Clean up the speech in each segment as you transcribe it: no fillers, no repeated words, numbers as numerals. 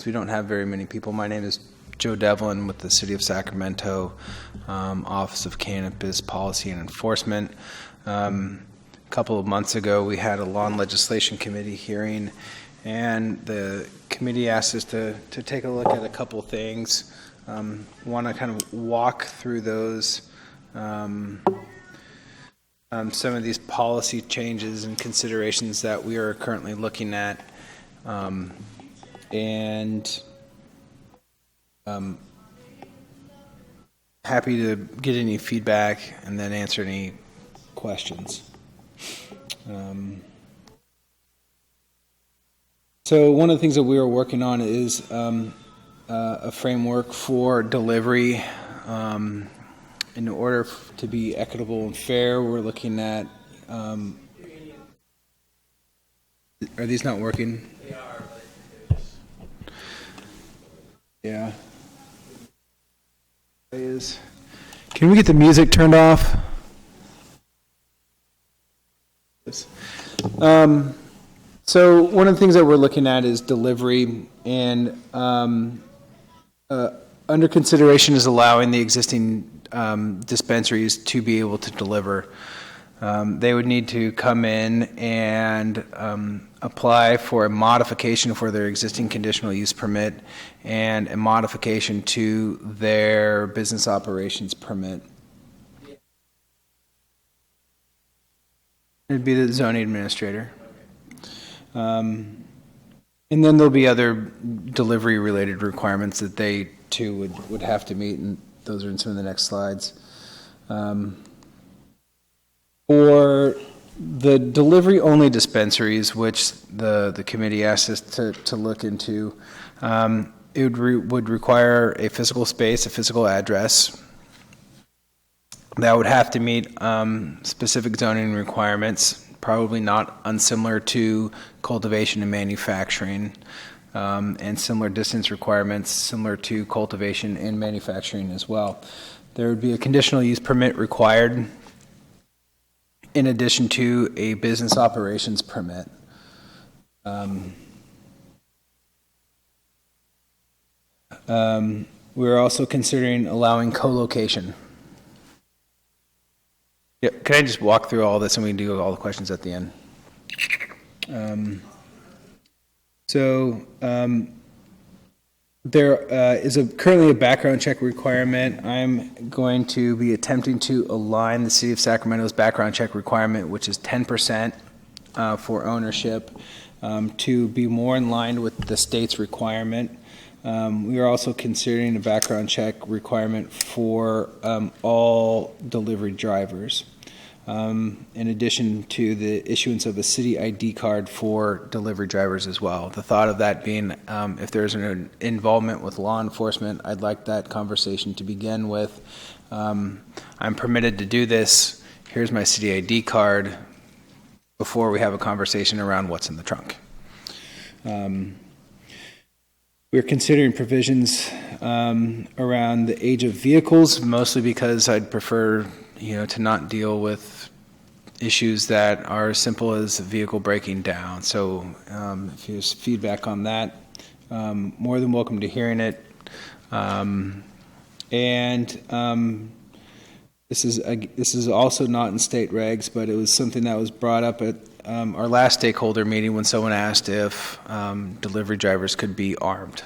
since we don't have very many people, my name is Joe Devlin with the City of Sacramento Office of Cannabis Policy and Enforcement. A couple of months ago, we had a law and legislation committee hearing, and the committee asked us to take a look at a couple things. Want to kind of walk through those, some of these policy changes and considerations that we are currently looking at, and happy to get any feedback and then answer any questions. So one of the things that we are working on is a framework for delivery. In order to be equitable and fair, we're looking at, are these not working? They are, but Yeah. Can we get the music turned off? So one of the things that we're looking at is delivery, and under consideration is allowing the existing dispensaries to be able to deliver. They would need to come in and apply for a modification for their existing conditional use permit and a modification to their business operations permit. It'd be the zoning administrator. And then there'll be other delivery related requirements that they too would have to meet, and those are in some of the next slides. For the delivery only dispensaries, which the committee asked us to look into, it would require a physical space, a physical address. That would have to meet specific zoning requirements, probably not unsimilar to cultivation and manufacturing, and similar distance requirements similar to cultivation and manufacturing as well. There would be a conditional use permit required in addition to a business operations permit. We're also considering allowing co-location. Yeah, can I just walk through all this and we can do all the questions at the end? There is currently a background check requirement. I'm going to be attempting to align the City of Sacramento's background check requirement, which is 10% for ownership, to be more in line with the state's requirement. We are also considering a background check requirement for all delivery drivers, in addition to the issuance of a city ID card for delivery drivers as well. The thought of that being, if there's an involvement with law enforcement, I'd like that conversation to begin with. I'm permitted to do this. Here's my city ID card, before we have a conversation around what's in the trunk. We're considering provisions around the age of vehicles, mostly because I'd prefer, to not deal with issues that are as simple as a vehicle breaking down. So if there's feedback on that, more than welcome to hearing it. This is also not in state regs, but it was something that was brought up at our last stakeholder meeting when someone asked if delivery drivers could be armed.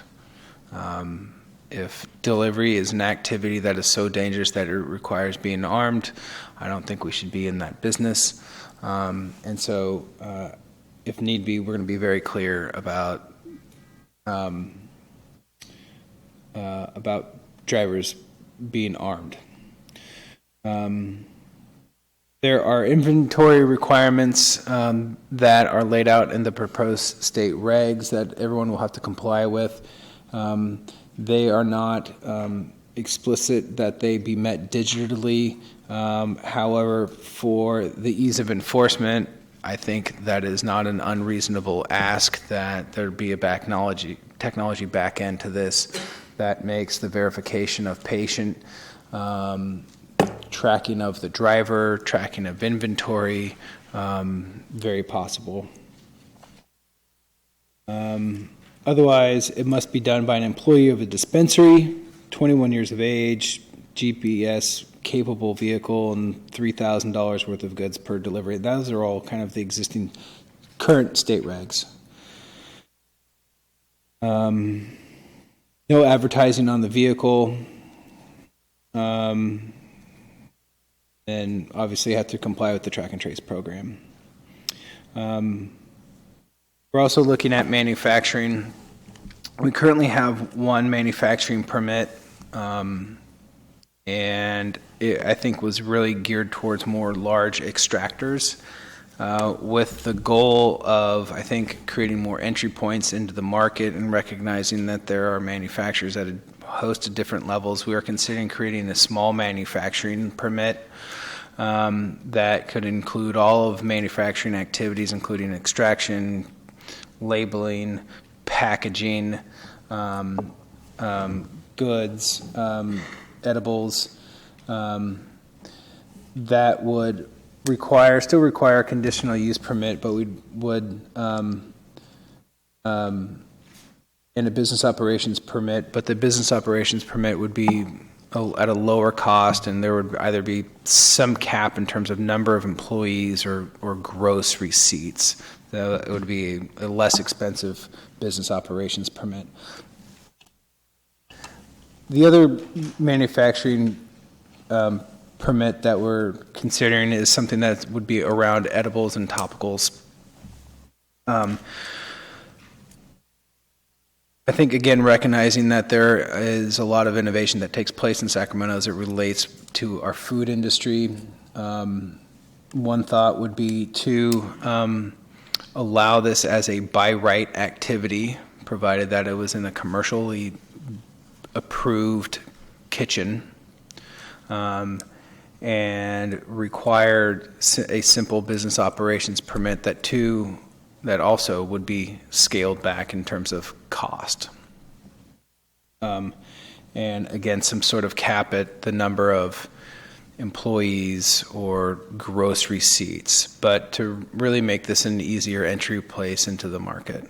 If delivery is an activity that is so dangerous that it requires being armed, I don't think we should be in that business. And so, if need be, we're going to be very clear about drivers being armed. There are inventory requirements that are laid out in the proposed state regs that everyone will have to comply with. They are not explicit that they be met digitally. However, for the ease of enforcement, I think that is not an unreasonable ask that there be a technology back end to this that makes the verification of patient, tracking of the driver, tracking of inventory, very possible. Otherwise, it must be done by an employee of a dispensary, 21 years of age, GPS-capable vehicle, and $3,000 worth of goods per delivery. Those are all kind of the existing current state regs. No advertising on the vehicle. And obviously have to comply with the track and trace program. We're also looking at manufacturing. We currently have one manufacturing permit, and it, I think, was really geared towards more large extractors, with the goal of, I think, creating more entry points into the market and recognizing that there are manufacturers at a host of different levels. We are considering creating a small manufacturing permit that could include all of manufacturing activities, including extraction, labeling, packaging, goods, edibles, that would still require a conditional use permit, but we would in a business operations permit, but the business operations permit would be at a lower cost, and there would either be some cap in terms of number of employees or gross receipts. So it would be a less expensive business operations permit. The other manufacturing permit that we're considering is something that would be around edibles and topicals. I think, again, recognizing that there is a lot of innovation that takes place in Sacramento as it relates to our food industry. One thought would be to allow this as a by right activity, provided that it was in a commercially approved kitchen, and required a simple business operations permit that also would be scaled back in terms of cost. And again, some sort of cap at the number of employees or gross receipts, but to really make this an easier entry place into the market.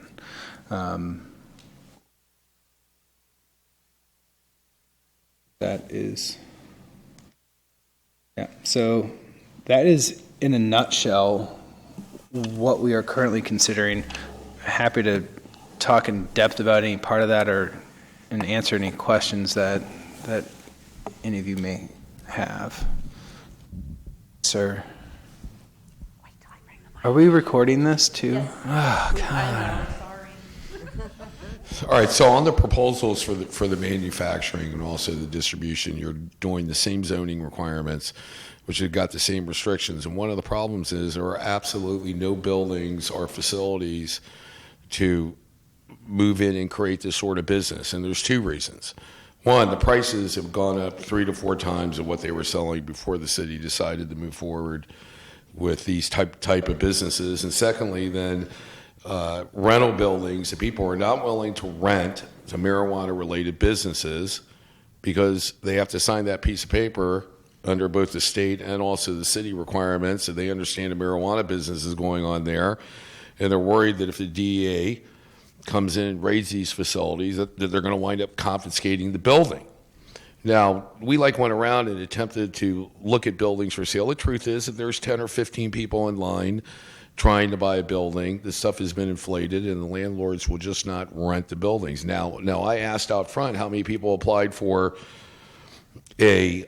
So that is, in a nutshell, what we are currently considering. Happy to talk in depth about any part of that and answer any questions that any of you may have. Sir, are we recording this too? Yes. Oh, God. All right, so on the proposals for the manufacturing and also the distribution, you're doing the same zoning requirements, which have got the same restrictions. And one of the problems is there are absolutely no buildings or facilities to move in and create this sort of business. And there's two reasons. One, the prices have gone up 3 to 4 times of what they were selling before the city decided to move forward with these type of businesses. And secondly, then rental buildings that people are not willing to rent to marijuana-related businesses because they have to sign that piece of paper under both the state and also the city requirements, so they understand a marijuana business is going on there, and they're worried that if the DEA comes in and raids these facilities, that they're going to wind up confiscating the building. Now, we went around and attempted to look at buildings for sale. The truth is that there's 10 or 15 people in line trying to buy a building. This stuff has been inflated, and the landlords will just not rent the buildings. Now I asked out front how many people applied for a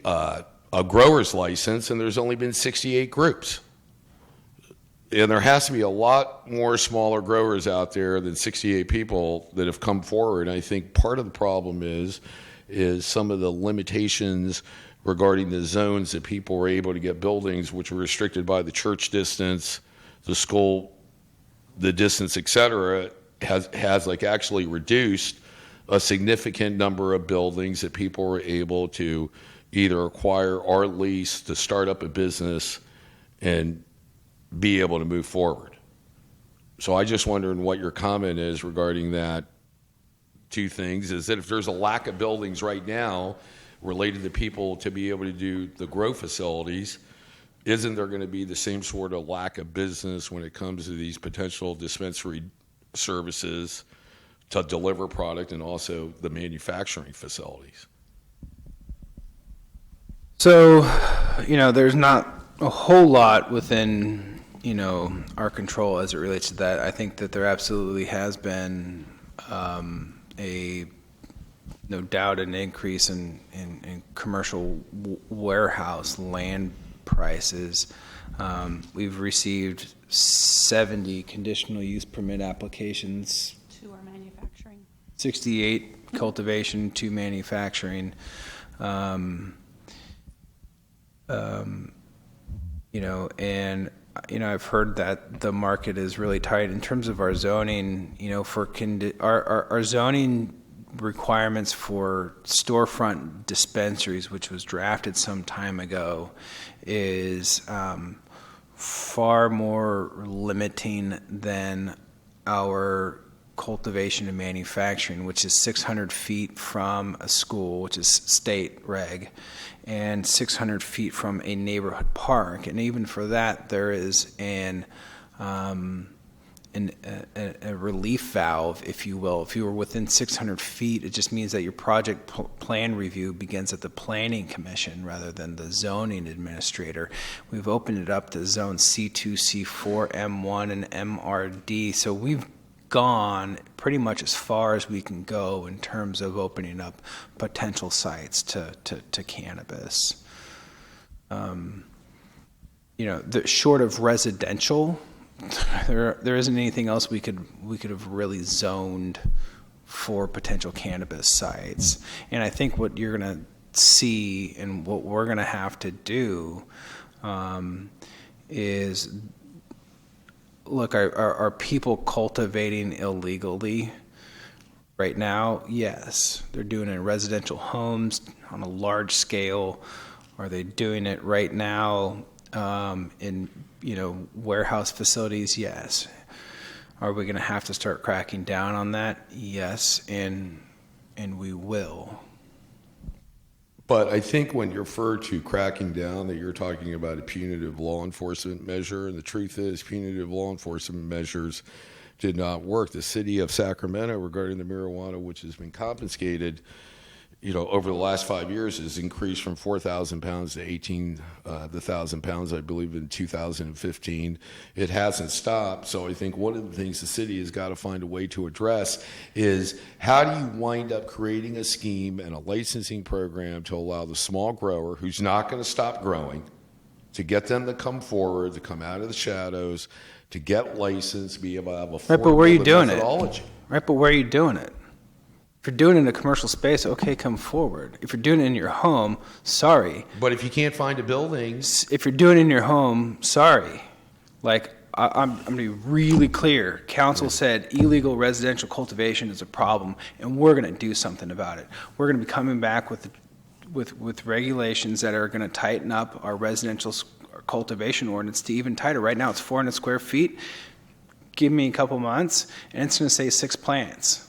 grower's license, and there's only been 68 groups. And there has to be a lot more smaller growers out there than 68 people that have come forward. And I think part of the problem is some of the limitations regarding the zones that people were able to get buildings, which were restricted by the church distance, the school, the distance, et cetera, has actually reduced a significant number of buildings that people were able to either acquire or lease to start up a business and be able to move forward. So I just wondering what your comment is regarding that. Two things is that if there's a lack of buildings right now related to people to be able to do the grow facilities, isn't there going to be the same sort of lack of business when it comes to these potential dispensary services to deliver product and also the manufacturing facilities. So, there's not a whole lot within, our control as it relates to that. I think that there absolutely has been no doubt an increase in commercial warehouse land prices. We've received 70 conditional use permit applications. 2 are manufacturing. 68 cultivation, 2 manufacturing. I've heard that the market is really tight in terms of our zoning. Our zoning requirements for storefront dispensaries, which was drafted some time ago, is far more limiting than our cultivation and manufacturing, which is 600 feet from a school, which is state reg, and 600 feet from a neighborhood park. And even for that, there is a relief valve, if you will. If you were within 600 feet, it just means that your project plan review begins at the planning commission rather than the zoning administrator. We've opened it up to zone C2, C4, M1, and MRD. So we've gone pretty much as far as we can go in terms of opening up potential sites to cannabis. Short of residential, there isn't anything else we could have really zoned for potential cannabis sites. And I think what you're going to see and what we're going to have to do is look, are people cultivating illegally right now? Yes. They're doing it in residential homes on a large scale. Are they doing it right now in warehouse facilities? Yes. Are we going to have to start cracking down on that? Yes, and we will. But I think when you refer to cracking down, that you're talking about a punitive law enforcement measure, and the truth is punitive law enforcement measures did not work. The city of Sacramento, regarding the marijuana which has been confiscated, over the last 5 years has increased from 4,000 pounds to 18,000 pounds, I believe, in 2015. It hasn't stopped. So I think one of the things the city has got to find a way to address is how do you wind up creating a scheme and a licensing program to allow the small grower who's not going to stop growing, to get them to come forward, to come out of the shadows, to get licensed, be able to have a right, but where are you doing methodology. Right, but where are you doing it? If you're doing it in a commercial space, okay, come forward. If you're doing it in your home, sorry. But if you can't find a building, If you're doing it in your home, sorry. I'm going to be really clear. Council said illegal residential cultivation is a problem, and we're going to do something about it. We're going to be coming back with regulations that are going to tighten up our residential cultivation ordinance to even tighter. Right now, it's 400 square feet. Give me a couple months, and it's going to say 6 plants.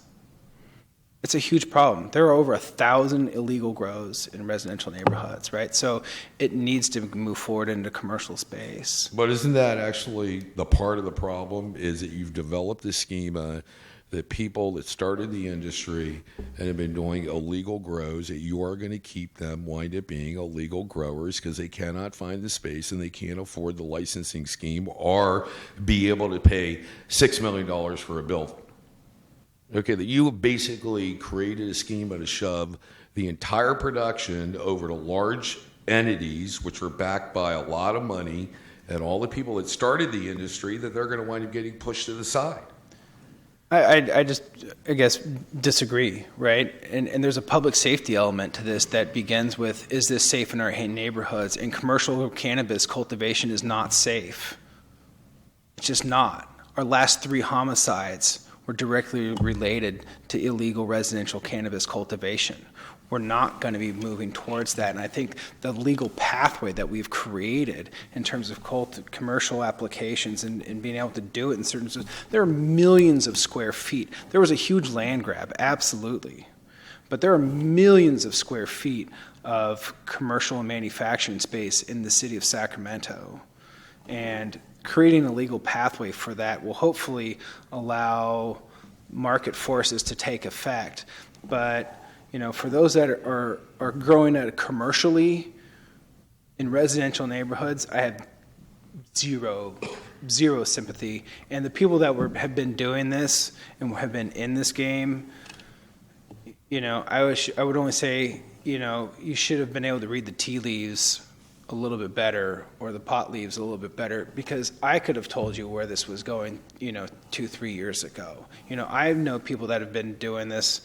It's a huge problem. There are over 1,000 illegal grows in residential neighborhoods, right? So it needs to move forward into commercial space. but isn't that actually the part of the problem, is that you've developed a schema that people that started the industry and have been doing illegal grows, that you are going to keep them wind up being illegal growers because they cannot find the space and they can't afford the licensing scheme or be able to pay $6 million for a building. Okay, that you have basically created a schema to shove the entire production over to large entities, which are backed by a lot of money, and all the people that started the industry, that they're going to wind up getting pushed to the side. I guess, disagree, right? And there's a public safety element to this that begins with, is this safe in our neighborhoods? And commercial cannabis cultivation is not safe. It's just not. Our last 3 homicides were directly related to illegal residential cannabis cultivation. We're not going to be moving towards that. And I think the legal pathway that we've created in terms of commercial applications and being able to do it in certain, there are millions of square feet. There was a huge land grab, absolutely. But there are millions of square feet of commercial and manufacturing space in the city of Sacramento. And creating a legal pathway for that will hopefully allow market forces to take effect. But, for those that are growing at commercially in residential neighborhoods, I have zero sympathy. And the people that have been doing this and have been in this game, I would only say, you should have been able to read the tea leaves a little bit better, or the pot leaves a little bit better, because I could have told you where this was going, 2-3 years ago. I know people that have been doing this,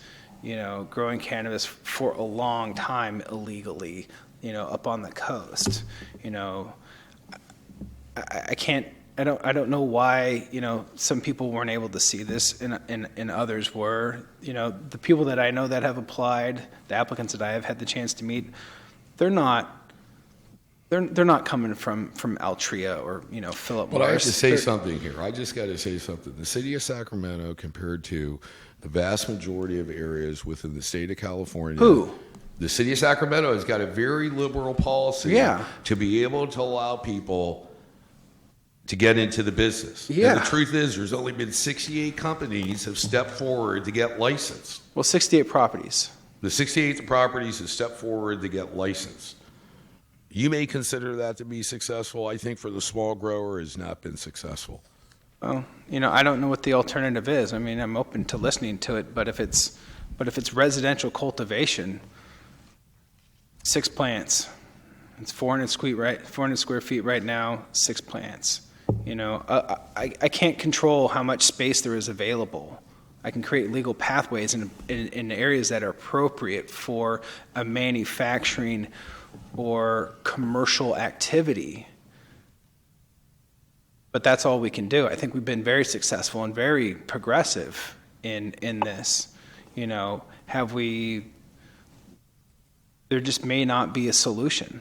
growing cannabis for a long time illegally, up on the coast. I don't know why, some people weren't able to see this and others were. The people that I know that have applied, the applicants that I have had the chance to meet, they're not coming from Altria or, Philip Morris. But I have to say something here. I just got to say something. The city of Sacramento, compared to the vast majority of areas within the state of California. Who? The city of Sacramento has got a very liberal policy to be able to allow people to get into the business. Yeah. And the truth is, there's only been 68 companies have stepped forward to get licensed. Well, 68 properties. The 68 properties have stepped forward to get licensed. You may consider that to be successful. I think for the small grower, it has not been successful. Well, I don't know what the alternative is. I mean, I'm open to listening to it, but if it's residential cultivation, 6 plants. It's 400 square feet right now, 6 plants. I can't control how much space there is available. I can create legal pathways in areas that are appropriate for a manufacturing or commercial activity. But that's all we can do. I think we've been very successful and very progressive in this. Have we? There just may not be a solution.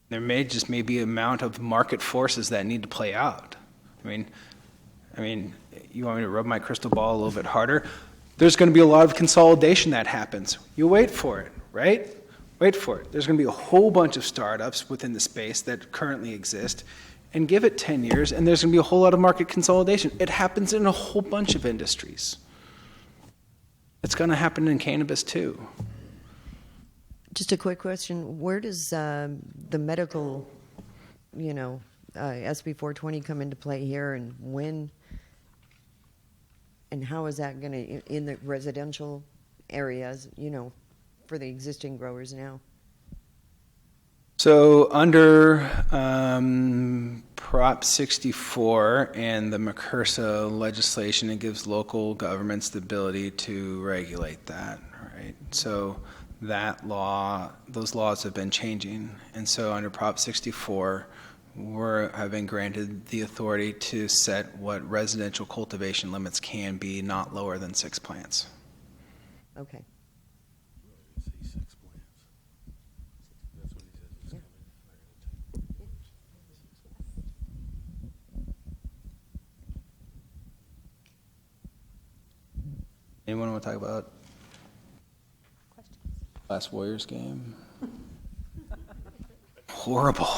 There may be an amount of market forces that need to play out. I mean, you want me to rub my crystal ball a little bit harder? There's going to be a lot of consolidation that happens. You wait for it, right? Wait for it. There's going to be a whole bunch of startups within the space that currently exist, and give it 10 years, and there's going to be a whole lot of market consolidation. It happens in a whole bunch of industries. It's going to happen in cannabis too. Just a quick question. Where does the medical, SB 420 come into play here, and when, and how is that going to, in the residential areas, for the existing growers now? So under Prop 64 and the McCursa legislation, it gives local governments the ability to regulate that, right? So those laws have been changing. And so under Prop 64, have been granted the authority to set what residential cultivation limits can be, not lower than 6 plants. Okay. Anyone want to talk about last Warriors game? Horrible.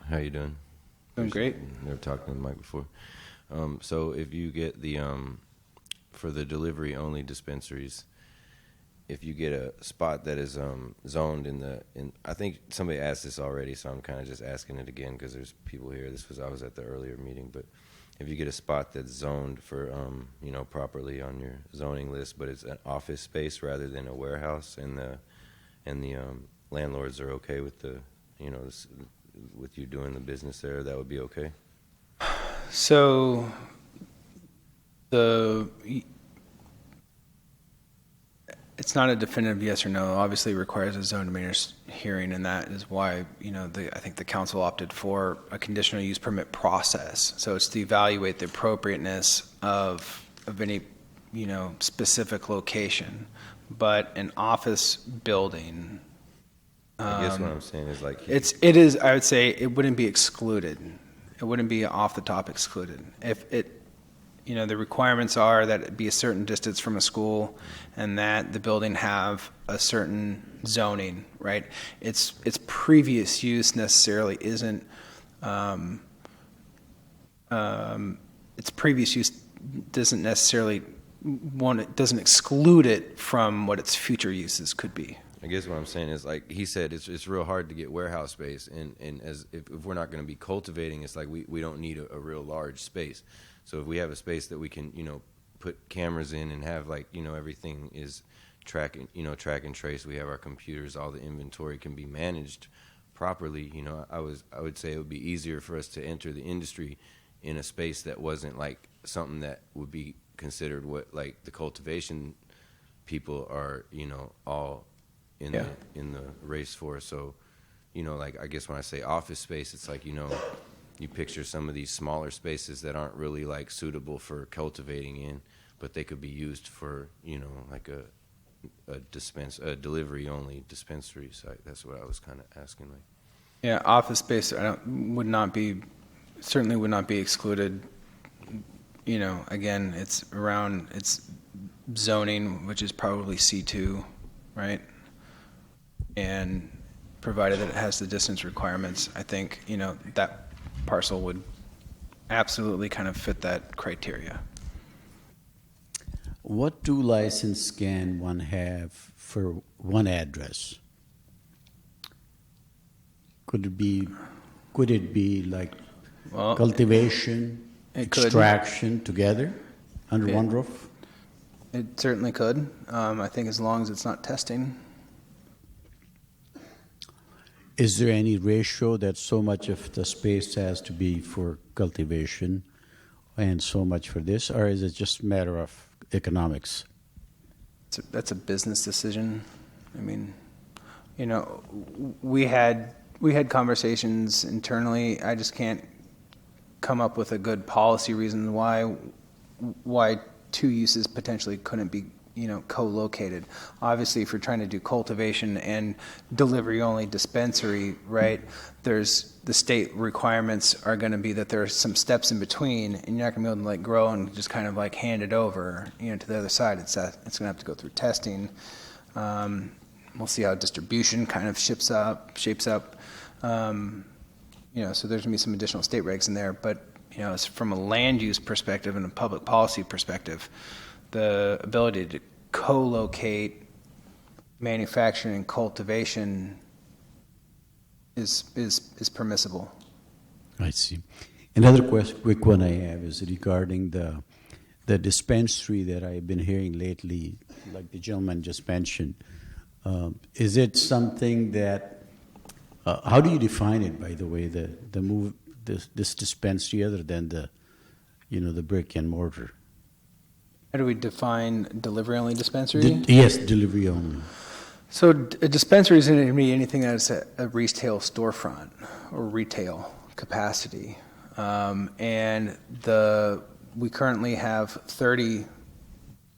How you doing? Doing great. Never talked to the mic before. So if you get the for the delivery only dispensaries, if you get a spot that is zoned in I think somebody asked this already, so I'm kind of just asking it again because there's people here. I was at the earlier meeting, but if you get a spot that's zoned for properly on your zoning list, but it's an office space rather than a warehouse, and the landlords are okay with with you doing the business there, that would be okay? So it's not a definitive yes or no. Obviously, it requires a zone diminished hearing, and that is why I think the council opted for a conditional use permit process. So it's to evaluate the appropriateness of any specific location, but an office building. I guess what I'm saying is It is. I would say it wouldn't be excluded. It wouldn't be off the top excluded. the requirements are that it be a certain distance from a school and that the building have a certain zoning, right? Its previous use necessarily isn't, its previous use doesn't necessarily doesn't exclude it from what its future uses could be. I guess what I'm saying is, like he said, it's real hard to get warehouse space, and as if we're not going to be cultivating, it's like we don't need a real large space. So if we have a space that we can, put cameras in and have, like, everything is track and trace. We have our computers, all the inventory can be managed properly. I would say it would be easier for us to enter the industry in a space that wasn't like something that would be considered what like the cultivation people are, all in the race for. So, like I guess when I say office space, it's like, you picture some of these smaller spaces that aren't really like suitable for cultivating in, but they could be used for, like a delivery only dispensary site. That's what I was kind of asking. Like, Yeah, office space certainly would not be excluded. Again, it's zoning, which is probably C2, right? And provided that it has the distance requirements, I think, that parcel would absolutely kind of fit that criteria. What 2 license can one have for one address? Could it be like Well, cultivation, it could. extraction together under Yeah. one roof? It certainly could. I think as long as it's not testing. Is there any ratio that so much of the space has to be for cultivation and so much for this, or is it just a matter of economics? That's a business decision. I mean, we had conversations internally. I just can't come up with a good policy reason why 2 uses potentially couldn't be, co-located. Obviously, if you're trying to do cultivation and delivery-only dispensary, right, there's the state requirements are going to be that there are some steps in between, and you're not going to be able to grow and just kind of hand it over, to the other side. It's going to have to go through testing. We'll see how distribution kind of shapes up. So there's going to be some additional state regs in there, but it's from a land use perspective and a public policy perspective, the ability to co-locate manufacturing and cultivation is permissible. I see. Another quick one I have is regarding the dispensary that I've been hearing lately, like the gentleman just mentioned. Is it something that, how do you define it, by the way, this dispensary other than the brick and mortar? How do we define delivery-only dispensary? Yes, delivery only. So a dispensary is going to be anything that's a retail storefront or retail capacity. And we currently have 30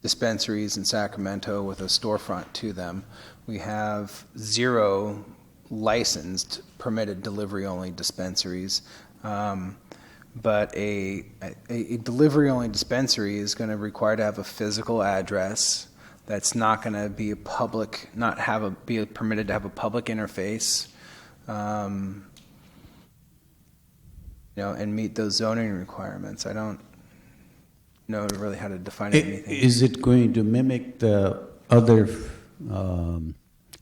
dispensaries in Sacramento with a storefront to them. We have 0 licensed, permitted delivery-only dispensaries. But a delivery-only dispensary is going to require to have a physical address that's not going to be be permitted to have a public interface, and meet those zoning requirements. I don't know really how to define anything. Is it going to mimic the other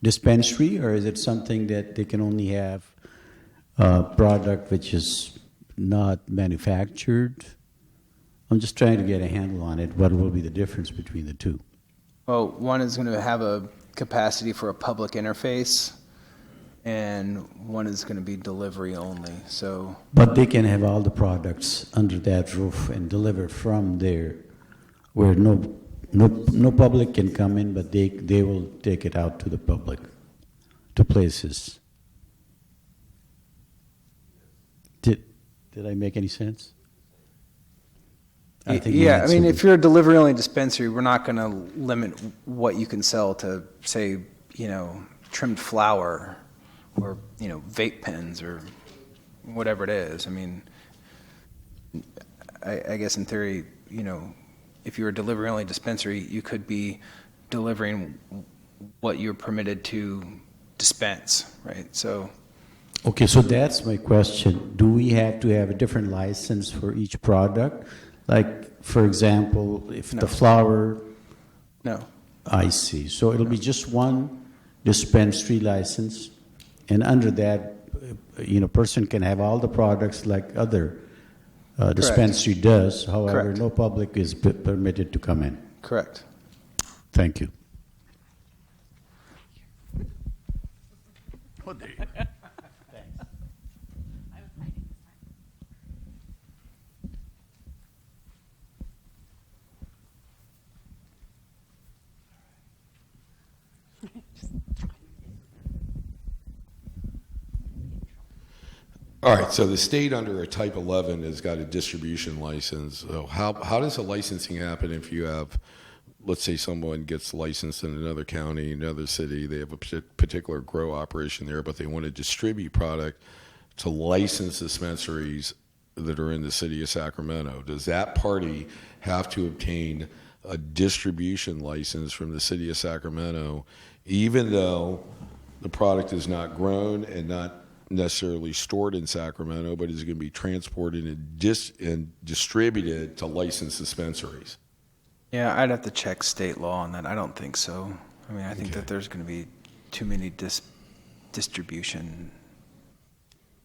dispensary, or is it something that they can only have a product which is not manufactured? I'm just trying to get a handle on it. What will be the difference between the 2? Well, one is going to have a capacity for a public interface, and one is going to be delivery only. So, But they can have all the products under that roof and deliver from there, where no public can come in, but they will take it out to the public, to places. Did I make any sense? I think yeah, I mean, if you're a delivery-only dispensary, we're not going to limit what you can sell to, say, trimmed flower or, vape pens or whatever it is. I mean, I guess in theory, if you're a delivery-only dispensary, you could be delivering what you're permitted to dispense, right? So, Okay, so that's my question. Do we have to have a different license for each product? Like, for example, if No. the flower, no. I see. So it'll be just one dispensary license, and under that, person can have all the products like other dispensary does. However, Correct. no public is permitted to come in. Correct. Thank you. All right, so the state under a Type 11 has got a distribution license. So how does the licensing happen if you have, let's say someone gets licensed in another county, another city, they have a particular grow operation there, but they want to distribute product to licensed dispensaries that are in the city of Sacramento. Does that party have to obtain a distribution license from the city of Sacramento, even though the product is not grown and not necessarily stored in Sacramento, but is going to be transported and distributed to licensed dispensaries? Yeah, I'd have to check state law on that. I don't think so. I mean, I think that there's going to be too many distribution.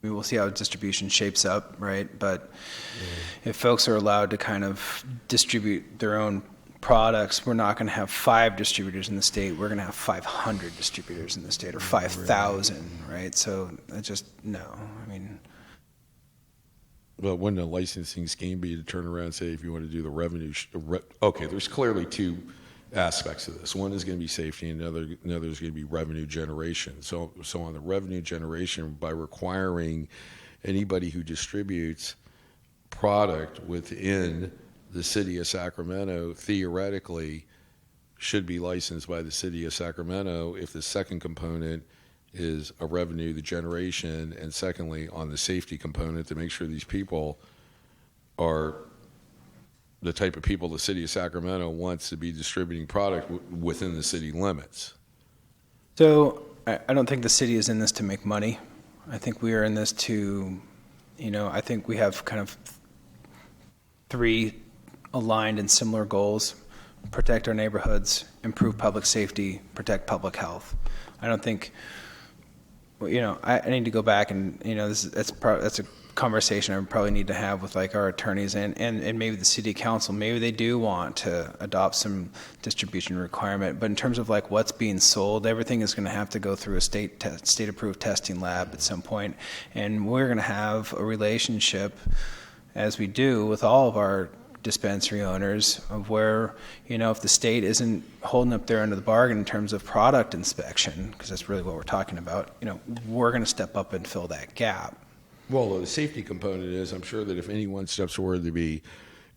We will see how distribution shapes up, right? But if folks are allowed to kind of distribute their own products, we're not going to have 5 distributors in the state. We're going to have 500 distributors in the state, or 5,000, right? So I just, no. I mean, But wouldn't a licensing scheme be to turn around and say, if you want to do the revenue, okay, there's clearly 2 aspects of this. One is going to be safety, and another is going to be revenue generation. So on the revenue generation, by requiring anybody who distributes product within the city of Sacramento theoretically should be licensed by the city of Sacramento. If the second component is a revenue, the generation, and secondly on the safety component, to make sure these people are the type of people the city of Sacramento wants to be distributing product within the city limits. so I don't think the city is in this to make money. I think we are in this to, I think we have kind of 3 aligned and similar goals: protect our neighborhoods, improve public safety, protect public health. I don't think, I need to go back and, that's a conversation I probably need to have with like our attorneys and maybe the city council. Maybe they do want to adopt some distribution requirement, but in terms of like what's being sold, everything is going to have to go through a state approved testing lab at some point, and we're going to have a relationship, as we do with all of our dispensary owners, of where, if the state isn't holding up their end of the bargain in terms of product inspection, because that's really what we're talking about, we're going to step up and fill that gap. Well, the safety component is, I'm sure that if anyone steps forward to be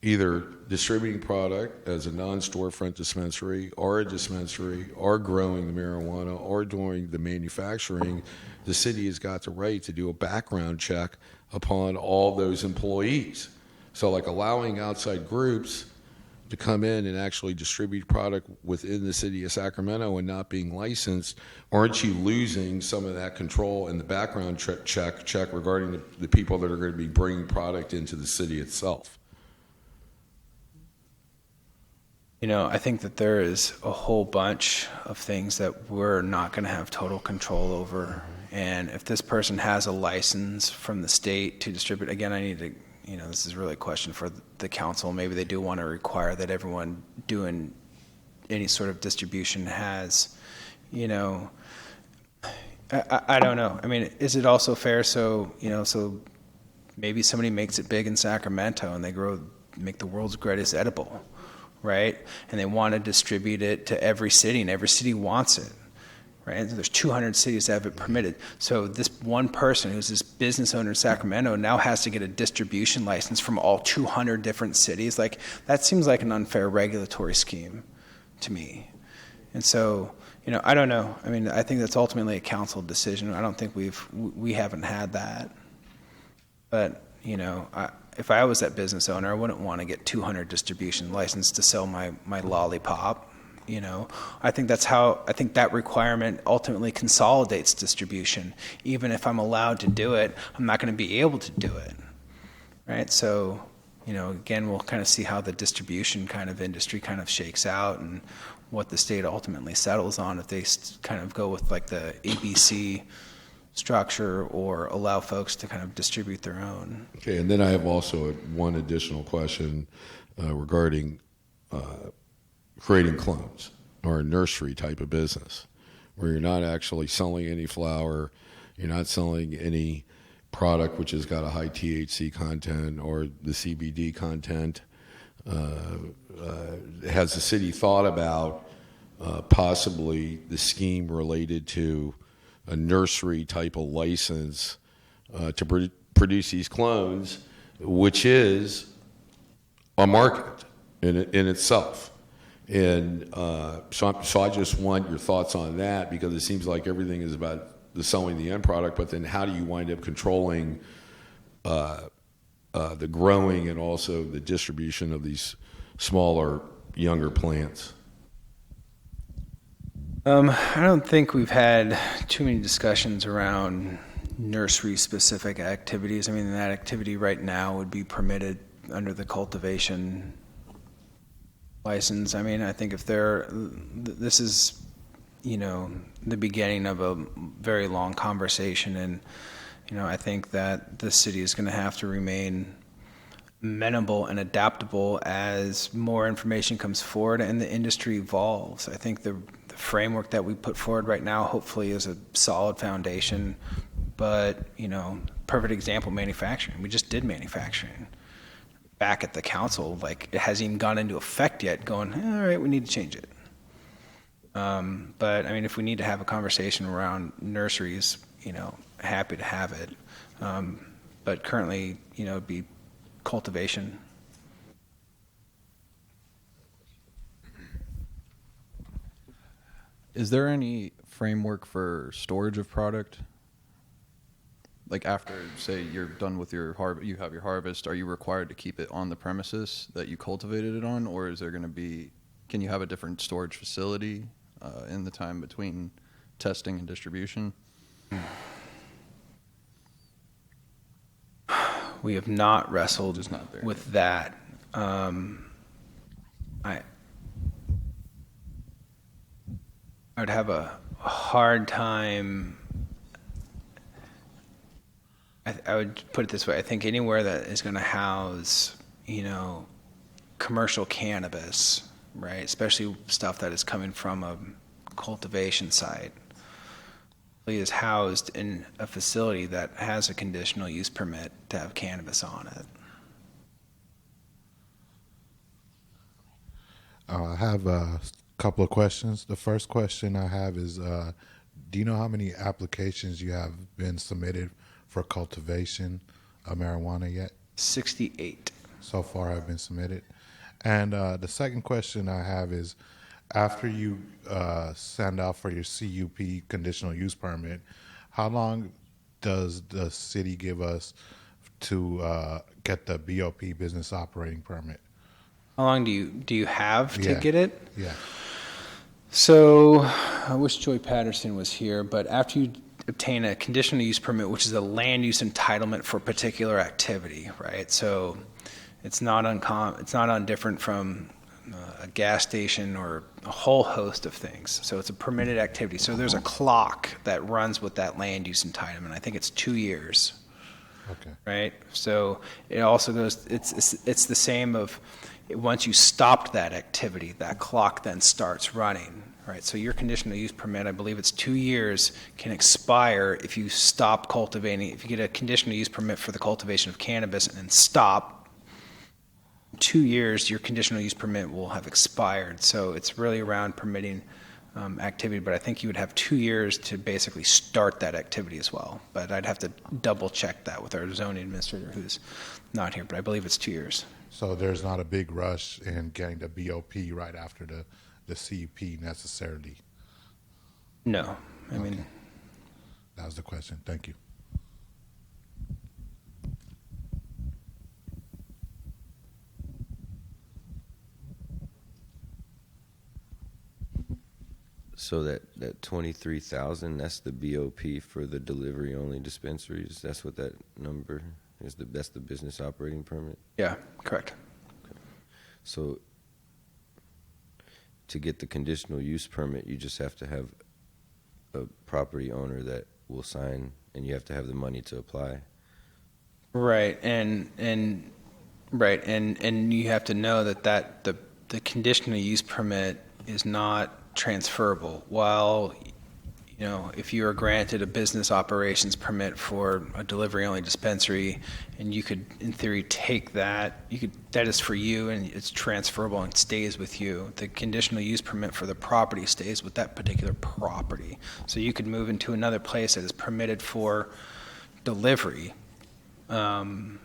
either distributing product as a non-storefront dispensary or a dispensary or growing the marijuana or doing the manufacturing, the city has got the right to do a background check upon all those employees. So like allowing outside groups to come in and actually distribute product within the city of Sacramento and not being licensed, aren't you losing some of that control in the background check regarding the people that are going to be bringing product into the city itself? I think that there is a whole bunch of things that we're not going to have total control over. And if this person has a license from the state to distribute, again, I need to, this is really a question for the council. Maybe they do want to require that everyone doing any sort of distribution has, I don't know. I mean, is it also fair? So, so maybe somebody makes it big in Sacramento and they make the world's greatest edible, right? And they want to distribute it to every city, and every city wants it, right? And there's 200 cities that have it permitted. So this one person who's this business owner in Sacramento now has to get a distribution license from all 200 different cities. Like, that seems like an unfair regulatory scheme to me. And so, I don't know. I mean, I think that's ultimately a council decision. I don't think we haven't had that. But, if I was that business owner, I wouldn't want to get 200 distribution license to sell my lollipop. I think that requirement ultimately consolidates distribution. Even if I'm allowed to do it, I'm not going to be able to do it, right? So, again, we'll kind of see how the distribution kind of industry kind of shakes out and what the state ultimately settles on, if they kind of go with like the ABC structure or allow folks to kind of distribute their own. Okay, and then I have also one additional question regarding creating clones or a nursery type of business where you're not actually selling any flower, you're not selling any product which has got a high THC content or the CBD content. Has the city thought about possibly the scheme related to a nursery type of license to produce these clones, which is a market in itself? And so I just want your thoughts on that, because it seems like everything is about the selling the end product, but then how do you wind up controlling the growing and also the distribution of these smaller, younger plants? I don't think we've had too many discussions around nursery-specific activities. I mean, that activity right now would be permitted under the cultivation license. I mean, I think if this is, the beginning of a very long conversation, and, I think that the city is going to have to remain amenable and adaptable as more information comes forward and the industry evolves. I think the framework that we put forward right now hopefully is a solid foundation, but, perfect example, manufacturing. We just did manufacturing back at the council, like it hasn't even gone into effect yet, going, all right, we need to change it. But I mean, if we need to have a conversation around nurseries, happy to have it. But currently, it'd be cultivation. Is there any framework for storage of product? Like after, say, you're done with your you have your harvest, are you required to keep it on the premises that you cultivated it on, or is there going to be, can you have a different storage facility in the time between testing and distribution? We have not wrestled Just not there. with that. I'd have a hard time. I would put it this way. I think anywhere that is going to house, commercial cannabis, right, especially stuff that is coming from a cultivation site, is housed in a facility that has a conditional use permit to have cannabis on it. I have a couple of questions. The first question I have is, do you know how many applications you have been submitted for cultivation of marijuana yet? 68. So far have been submitted. And the second question I have is, after you send out for your CUP, conditional use permit, how long does the city give us to get the BOP, business operating permit? How long do you have to Yeah. get it? Yeah. So I wish Joy Patterson was here, but after you obtain a conditional use permit, which is a land use entitlement for a particular activity, right? So it's not undifferent from a gas station or a whole host of things. So it's a permitted activity. So there's a clock that runs with that land use entitlement. I think it's 2 years. Okay. Right? So it also goes, it's the same of once you stopped that activity, that clock then starts running, right? So your conditional use permit, I believe it's 2 years, can expire if you stop cultivating. If you get a conditional use permit for the cultivation of cannabis and then stop, 2 years, your conditional use permit will have expired. So it's really around permitting activity, but I think you would have 2 years to basically start that activity as well. But I'd have to double check that with our zoning administrator who's not here, but I believe it's 2 years. So there's not a big rush in getting the BOP right after the CUP necessarily? No, I mean, That was the question. Thank you. So that 23,000, that's the BOP for the delivery only dispensaries. That's what that number is. That's the business operating permit. Yeah, correct. So to get the conditional use permit, you just have to have a property owner that will sign, and you have to have the money to apply. Right, and you have to know that the conditional use permit is not transferable. While, you know, if you are granted a business operations permit for a delivery-only dispensary, and you could, in theory, take that, that is for you, and it's transferable and stays with you. The conditional use permit for the property stays with that particular property. So you could move into another place that is permitted for delivery. Right.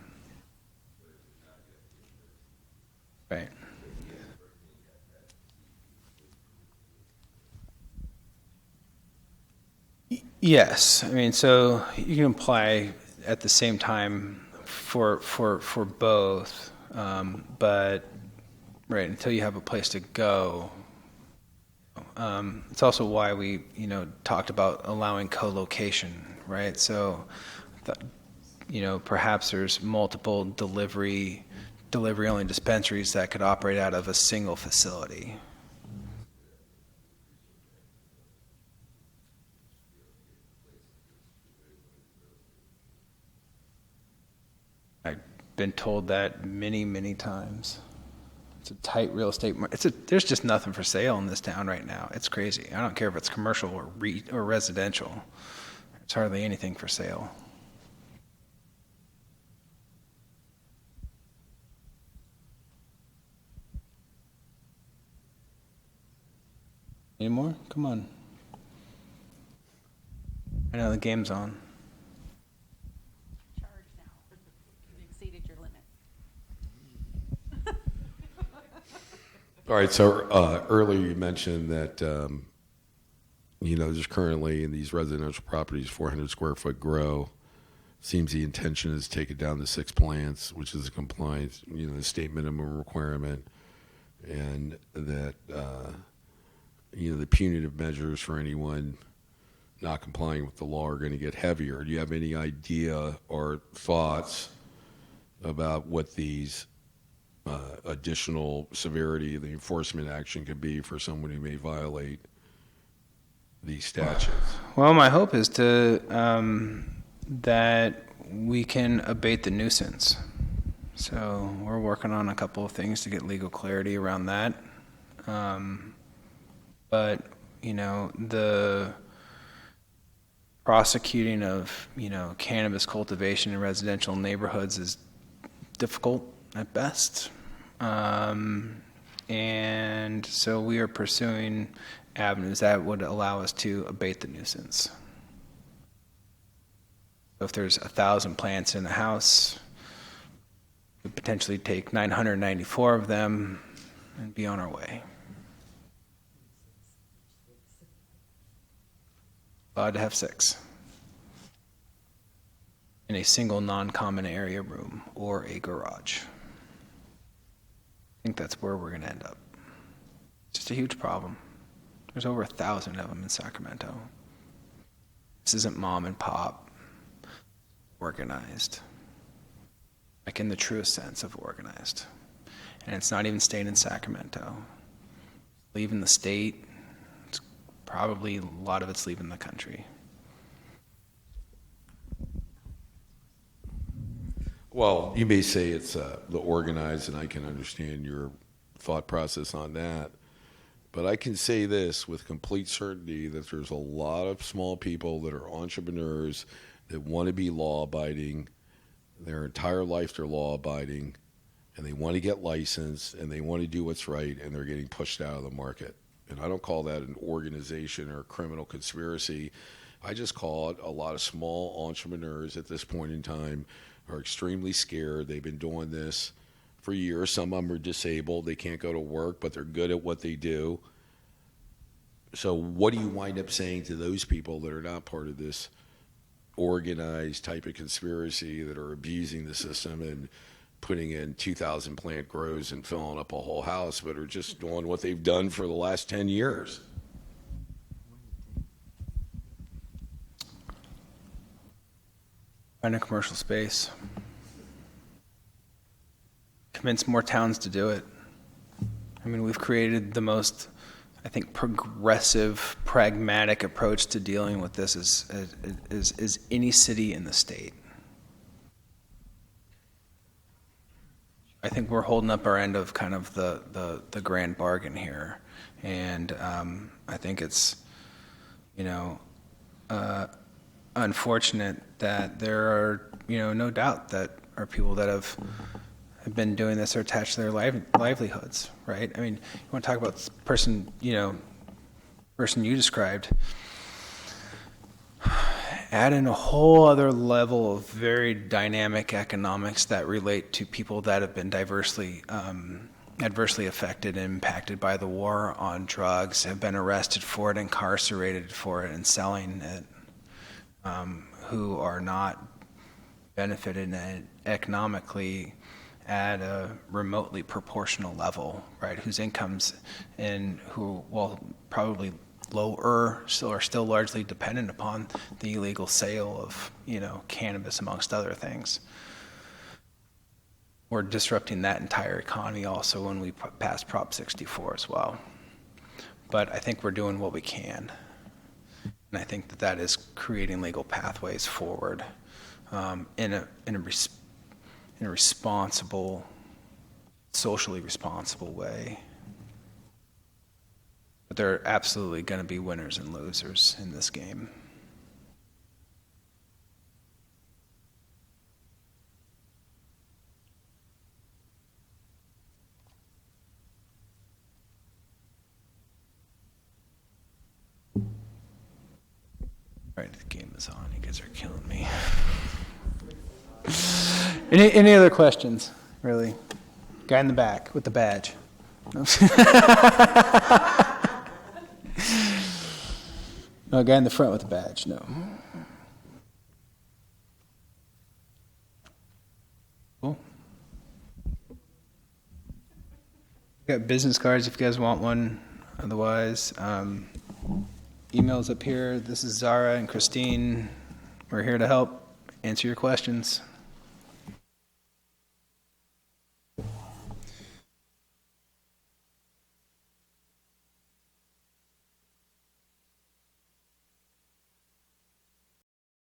Yes, I mean, so you can apply at the same time for both, but right until you have a place to go. It's also why we, you know, talked about allowing co-location, right? So, you know, perhaps there's multiple delivery-only dispensaries that could operate out of a single facility. I've been told that many, many times. It's a tight real estate market. There's just nothing for sale in this town right now. It's crazy. I don't care if it's commercial or residential. There's hardly anything for sale. Any more? Come on. I know the game's on. Charge now. You've exceeded your limit. All right, so earlier you mentioned that, you know, there's currently in these residential properties 400 square foot grow. Seems the intention is to take it down to 6 plants, which is a compliance, you know, the state minimum requirement, and that, you know, the punitive measures for anyone not complying with the law are going to get heavier. Do you have any idea or thoughts about what these additional severity of the enforcement action could be for someone who may violate these statutes? Well, my hope is to that we can abate the nuisance. So we're working on a couple of things to get legal clarity around that. But, you know, the prosecuting of, you know, cannabis cultivation in residential neighborhoods is difficult at best. And so we are pursuing avenues that would allow us to abate the nuisance. If there's 1,000 plants in a house, we potentially take 994 of them and be on our way. Allowed to have 6 in a single non-common area room or a garage. I think that's where we're going to end up. It's just a huge problem. There's over 1,000 of them in Sacramento. This isn't mom and pop organized, like in the truest sense of organized. And it's not even staying in Sacramento. Leaving the state, it's probably a lot of it's leaving the country. Well, you may say it's the organized, and I can understand your thought process on that. But I can say this with complete certainty that there's a lot of small people that are entrepreneurs that want to be law-abiding. Their entire life they're law-abiding, and they want to get licensed, and they want to do what's right, and they're getting pushed out of the market. And I don't call that an organization or a criminal conspiracy. I just call it a lot of small entrepreneurs at this point in time are extremely scared. They've been doing this for years. Some of them are disabled. They can't go to work, but they're good at what they do. So what do you wind up saying to those people that are not part of this organized type of conspiracy, that are abusing the system and putting in 2,000 plant grows and filling up a whole house, but are just doing what they've done for the last 10 years? Find a commercial space. Convince more towns to do it. I mean, we've created the most, I think, progressive, pragmatic approach to dealing with this is any city in the state. I think we're holding up our end of kind of the grand bargain here. And I think it's, unfortunate that there are, no doubt that are people that have been doing this or attached to their livelihoods, right? I mean, you want to talk about this person you described, add in a whole other level of very dynamic economics that relate to people that have been adversely affected and impacted by the war on drugs, have been arrested for it, incarcerated for it, and selling it, who are not benefited economically at a remotely proportional level, right? Whose incomes and who, well, probably lower, are still largely dependent upon the illegal sale of, cannabis, amongst other things. We're disrupting that entire economy also when we pass Prop 64 as well. But I think we're doing what we can. And I think that is creating legal pathways forward in a responsible, socially responsible way. But there are absolutely going to be winners and losers in this game. All right, the game is on. You guys are killing me. Any other questions, really? Guy in the back with the badge. No, no, guy in the front with the badge, no. Cool. Got business cards if you guys want one. Otherwise, email's up here. This is Zara and Christine. We're here to help answer your questions.